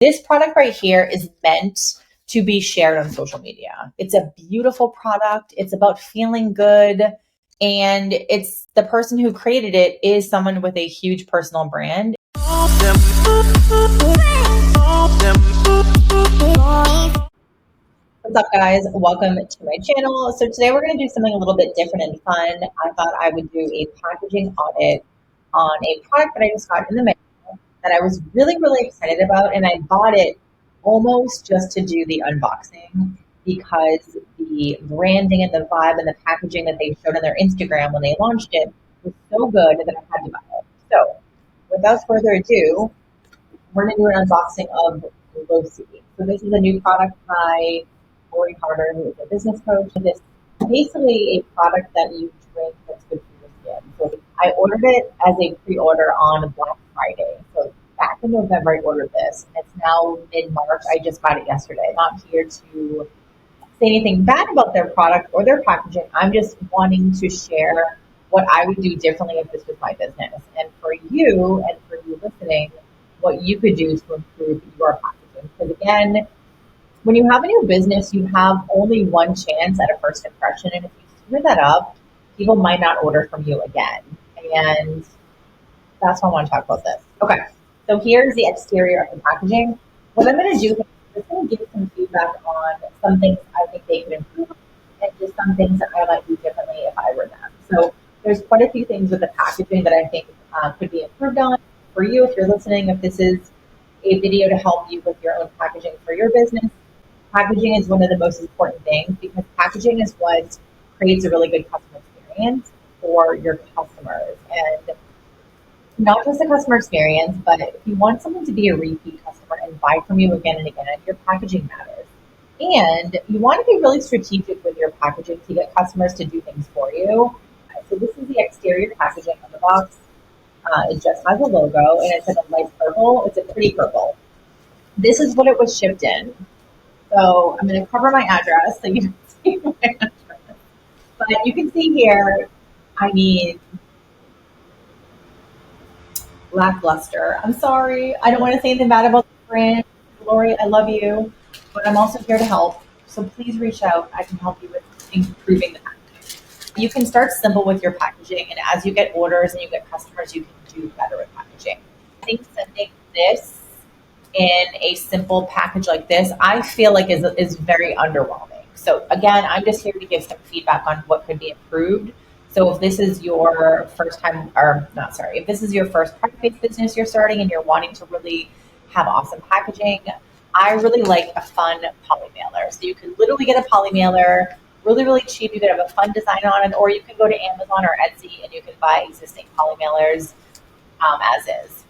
This product right here is meant to be shared on social media. It's a beautiful product. It's about feeling good. And it's the person who created it is someone with a huge personal brand. What's up, guys? Welcome to my channel. So today we're going to do something a little bit different and fun. I thought I would do a packaging audit on a product that I just got in the mail that I was really, really excited about. And I bought it almost just to do the unboxing because the branding and the vibe and the packaging that they showed on their Instagram when they launched it was so good that I had to buy it. So without further ado, we're going to do an unboxing of Gloci. So this is a new product by Lori Carter, who is a business coach. This is basically a product that you drink that's good for your skin. So I ordered it as a pre-order on Black Friday. So back in November, I ordered this. And it's now mid-March. I just got it yesterday. I'm not here to say anything bad about their product or their packaging. I'm just wanting to share what I would do differently if this was my business. And for you listening, what you could do to improve your packaging. Because again, when you have a new business, you have only one chance at a first impression. And if you screw that up, people might not order from you again. And that's why I want to talk about this. Okay, so here's the exterior of the packaging. What I'm going to do is I'm just going to give some feedback on some things I think they could improve and just some things that I might do differently if I were them. So there's quite a few things with the packaging that I think could be improved on. For you, if you're listening, if this is a video to help you with your own packaging for your business, packaging is one of the most important things because packaging is what creates a really good customer experience for your customers. And not just a customer experience, but if you want someone to be a repeat customer and buy from you again and again, your packaging matters. And you want to be really strategic with your packaging to get customers to do things for you. So this is the exterior packaging of the box. It just has a logo, and it's in a light purple. It's a pretty purple. This is what it was shipped in. So I'm going to cover my address so you can see my address. But you can see here, I need lackluster. I'm sorry. I don't want to say anything bad about the brand. Lori, I love you, but I'm also here to help. So please reach out. I can help you with improving the packaging. You can start simple with your packaging, and as you get orders and you get customers, you can do better with packaging. I think sending this in a simple package like this, I feel like is very underwhelming. So again, I'm just here to give some feedback on what could be improved. So if this is your first time, if this is your first product-based business you're starting and you're wanting to really have awesome packaging, I really like a fun poly mailer. So you can literally get a poly mailer, really, really cheap. You could have a fun design on it, or you can go to Amazon or Etsy and you can buy existing poly mailers as is.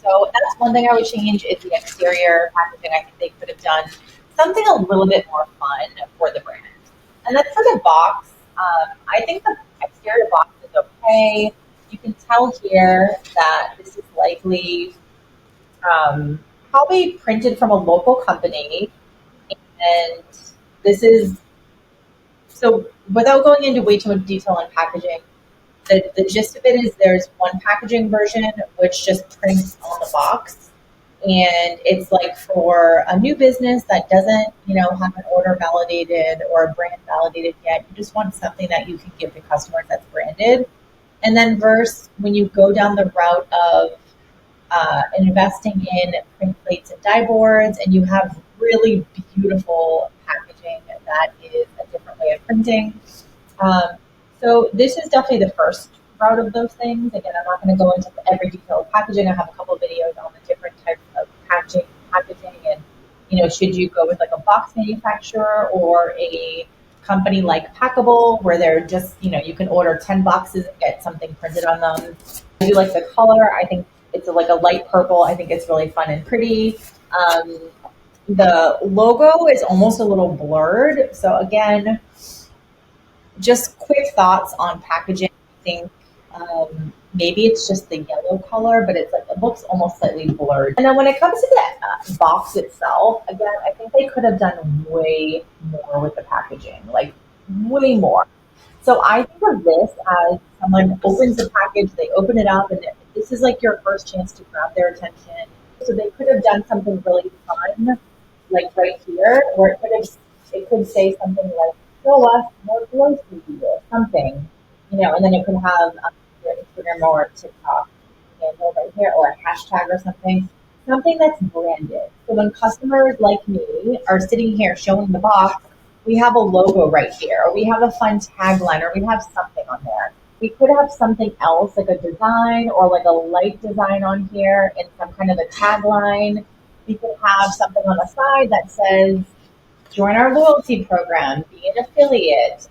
So that's one thing I would change is the exterior packaging. I think they could have done something a little bit more fun for the brand. And then for the box, I think the exterior box is okay. You can tell here that this is likely probably printed from a local company. And this is, so without going into way too much detail on packaging, the gist of it is there's one packaging version which just prints on the box, and it's like for a new business that doesn't, have an order validated or a brand validated yet. You just want something that you can give to customers that's branded. And then versus when you go down the route of investing in print plates and die boards, and you have really beautiful packaging that is a different way of printing. So this is definitely the first route of those things. Again, I'm not going to go into every detail of packaging. I have a couple of videos on the different types of packaging and, should you go with like a box manufacturer or a company like Packable where they're just, you can order 10 boxes and get something printed on them. I do like the color. I think it's like a light purple. I think it's really fun and pretty. The logo is almost a little blurred. So again, just quick thoughts on packaging. I think maybe it's just the yellow color, but it looks almost slightly blurred. And then when it comes to the box itself, again, I think they could have done way more with the packaging, like way more. So I think of this as someone opens the package, they open it up, and this is like your first chance to grab their attention. So they could have done something really fun, like right here, where it could say something like "Show us more Gloci" or something, and then it could have your Instagram or TikTok handle right here, or a hashtag or something that's branded. So when customers like me are sitting here showing the box, we have a logo right here, or we have a fun tagline, or we have something on there. We could have something else, like a design or like a light design on here and some kind of a tagline. We could have something on the side that says, join our loyalty program, be an affiliate,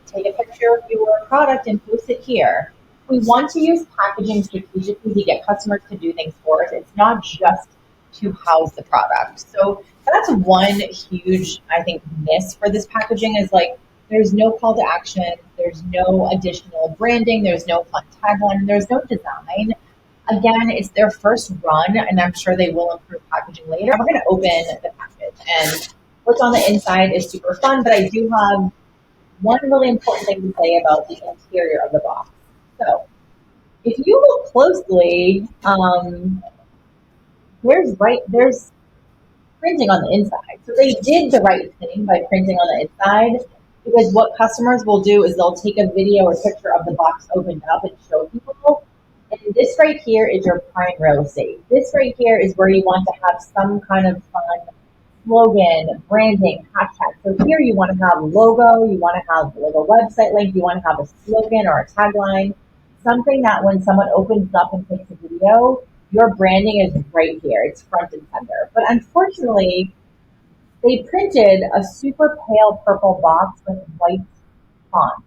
take a picture of your product and post it here. We want to use packaging strategically to get customers to do things for us. It's not just to house the product. So that's one huge, I think, miss for this packaging is like there's no call to action, there's no additional branding, there's no fun tagline, there's no design. Again, it's their first run, and I'm sure they will improve packaging later. We're going to open the package, and what's on the inside is super fun, but I do have one really important thing to say about the interior of the box. So, if you look closely, there's printing on the inside. So they did the right thing by printing on the inside, because what customers will do is they'll take a video or picture of the box opened up and show people. And this right here is your prime real estate. This right here is where you want to have some kind of fun slogan, branding, hashtag. So here you want to have logo, you want to have like a website link, you want to have a slogan or a tagline, something that when someone opens up and takes a video, your branding is right here. It's front and center. But unfortunately, they printed a super pale purple box with white font.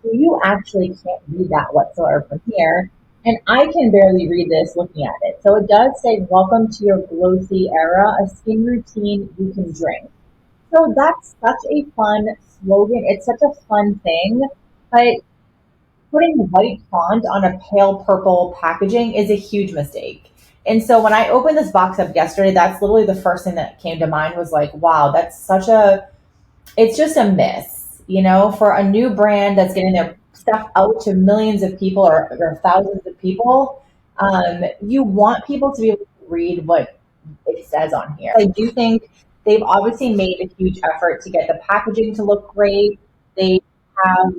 So you actually can't read that whatsoever from here. And I can barely read this looking at it. So it does say, welcome to your Gloci era, a skin routine you can drink. So that's such a fun slogan. It's such a fun thing. But putting white font on a pale purple packaging is a huge mistake. And so when I opened this box up yesterday, that's literally the first thing that came to mind was like, wow, it's just a miss, for a new brand that's getting their stuff out to millions of people or thousands of people. You want people to be able to read what it says on here. I do think they've obviously made a huge effort to get the packaging to look great. They have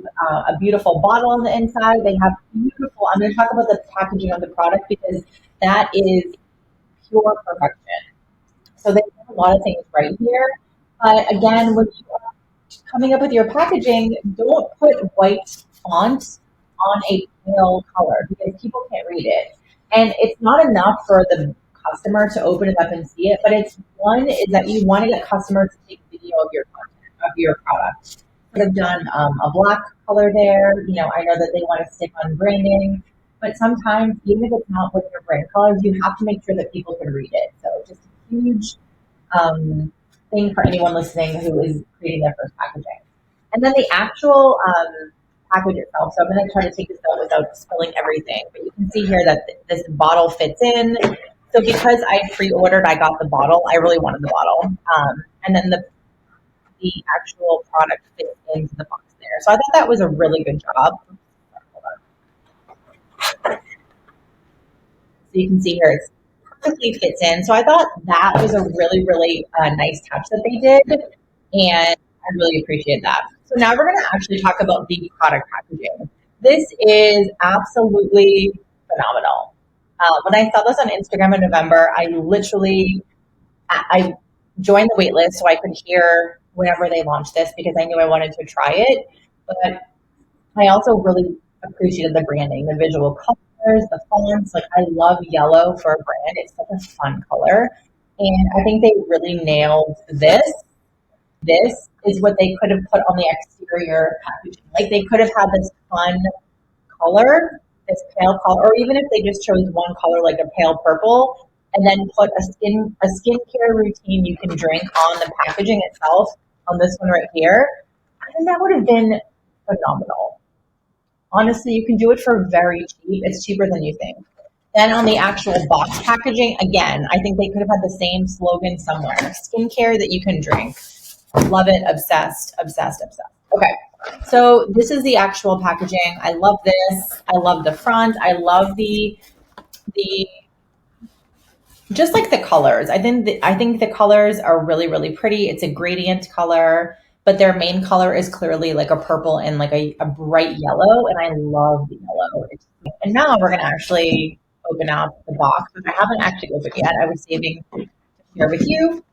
a beautiful bottle on the inside. They have I'm going to talk about the packaging of the product because that is pure perfection. So they have a lot of things right here. But again, when you are coming up with your packaging, don't put white font on a pale color because people can't read it. And it's not enough for the customer to open it up and see it, but one is that you want to get customers to take video of your content, of your product. I've done a black color there. I know that they want to stick on branding, but sometimes even if it's not with your brand colors, you have to make sure that people can read it. So just a huge thing for anyone listening who is creating their first packaging. And then the actual package itself. So I'm going to try to take this out without spilling everything, but you can see here that this bottle fits in. So because I pre-ordered, I got the bottle. I really wanted the bottle. And then the actual product fits into the box there. So I thought that was a really good job. So you can see here it's perfectly fits in. So I thought that was a really, really nice touch that they did. And I really appreciate that. So now we're going to actually talk about the product packaging. This is absolutely phenomenal. When I saw this on Instagram in November, I joined the wait list so I could hear whenever they launched this because I knew I wanted to try it. But I also really appreciated the branding, the visual colors, the fonts. Like I love yellow for a brand. It's such a fun color. And I think they really nailed this. This is what they could have put on the exterior packaging. Like they could have had this fun color, this pale color, or even if they just chose one color like a pale purple, and then put a skincare routine you can drink on the packaging itself on this one right here. I think that would have been phenomenal. Honestly, you can do it for very cheap. It's cheaper than you think. Then on the actual box packaging, again, I think they could have had the same slogan somewhere. Skincare that you can drink. Love it. Obsessed, obsessed, obsessed. Okay. So this is the actual packaging. I love this. I love the front. I love the just like the colors. I think the colors are really, really pretty. It's a gradient color, but their main color is clearly like a purple and like a bright yellow, and I love the yellow. And now we're gonna actually open up the box, which I haven't actually opened yet. I was saving to share with you,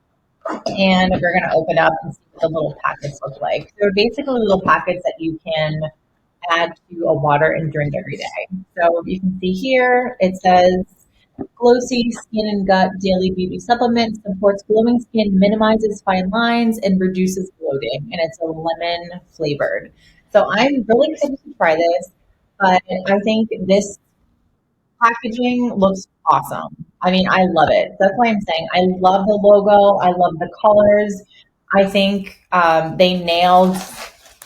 and we're gonna open up and see what the little packets look like. They're basically little packets that you can add to a water and drink every day. So you can see here it says Gloci Skin and Gut Daily Beauty Supplement supports glowing skin, minimizes fine lines, and reduces bloating. And it's a lemon flavored. So I'm really excited to try this, but I think this packaging looks awesome. I mean, I love it. That's why I'm saying I love the logo. I love the colors. I think they nailed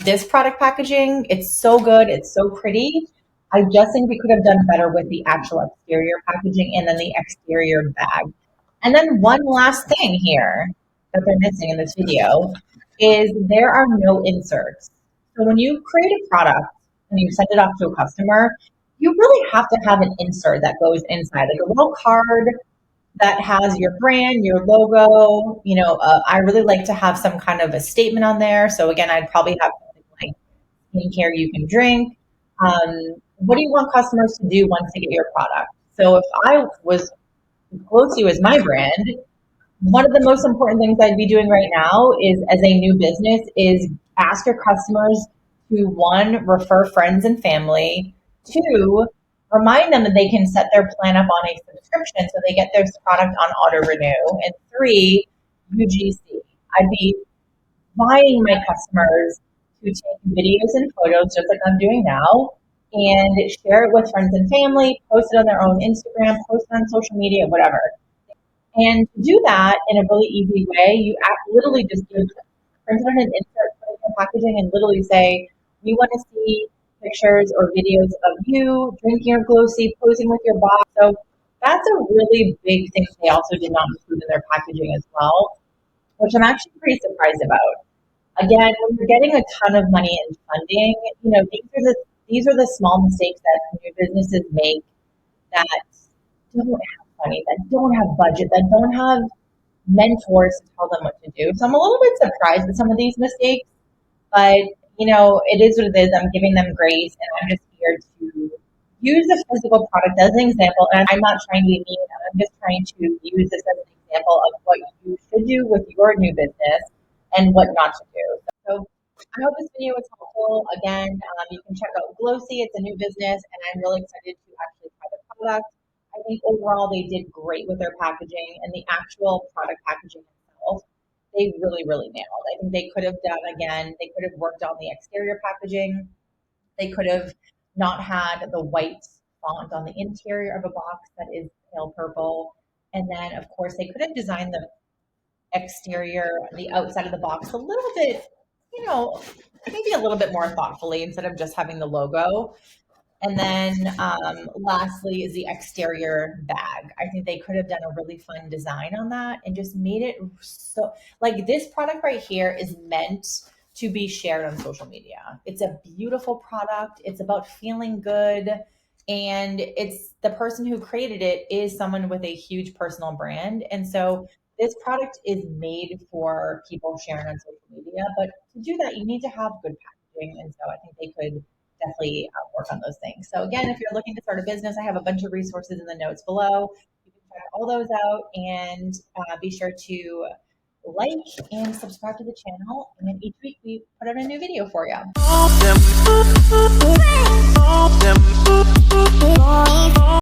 this product packaging. It's so good. It's so pretty. I just think we could have done better with the actual exterior packaging and then the exterior bag. And then one last thing here that they're missing in this video is there are no inserts. So when you create a product and you send it off to a customer, you really have to have an insert that goes inside, like a little card that has your brand, your logo. I really like to have some kind of a statement on there. So again, I'd probably have something like skincare you can drink. What do you want customers to do once they get your product? So if I was close to you as my brand, one of the most important things I'd be doing right now is as a new business is ask your customers to one, refer friends and family, two, remind them that they can set their plan up on a subscription so they get their product on auto renew, and three, UGC. I'd be inviting my customers to take videos and photos just like I'm doing now and share it with friends and family, post it on their own Instagram, post it on social media, whatever. And to do that in a really easy way, literally just print it on an insert, put it in packaging, and literally say, we want to see pictures or videos of you drinking your Gloci, posing with your box. So that's a really big thing they also did not include in their packaging as well, which I'm actually pretty surprised about. Again, when you're getting a ton of money in funding, these are the small mistakes that new businesses make that don't have money, that don't have budget, that don't have mentors to tell them what to do. So I'm a little bit surprised at some of these mistakes, but it is what it is. I'm giving them grace, and I'm just here to use the physical product as an example. And I'm not trying to be mean. I'm just trying to use this as an example of what you should do with your new business and what not to do. So I hope this video was helpful. Again, you can check out Gloci. It's a new business, and I'm really excited to actually try the product. I think overall they did great with their packaging and the actual product packaging itself. They really, really nailed. I think they could have done again. They could have worked on the exterior packaging. They could have not had the white font on the interior of a box that is pale purple. And then, of course, they could have designed the exterior, the outside of the box a little bit, maybe a little bit more thoughtfully instead of just having the logo. And then lastly is the exterior bag. I think they could have done a really fun design on that and just made it so, like, this product right here is meant to be shared on social media. It's a beautiful product. It's about feeling good. And it's the person who created it is someone with a huge personal brand. And so this product is made for people sharing on social media. But to do that, you need to have good packaging. And so I think they could definitely work on those things. So again, if you're looking to start a business, I have a bunch of resources in the notes below. You can check all those out, and be sure to like and subscribe to the channel. And then each week we put out a new video for you.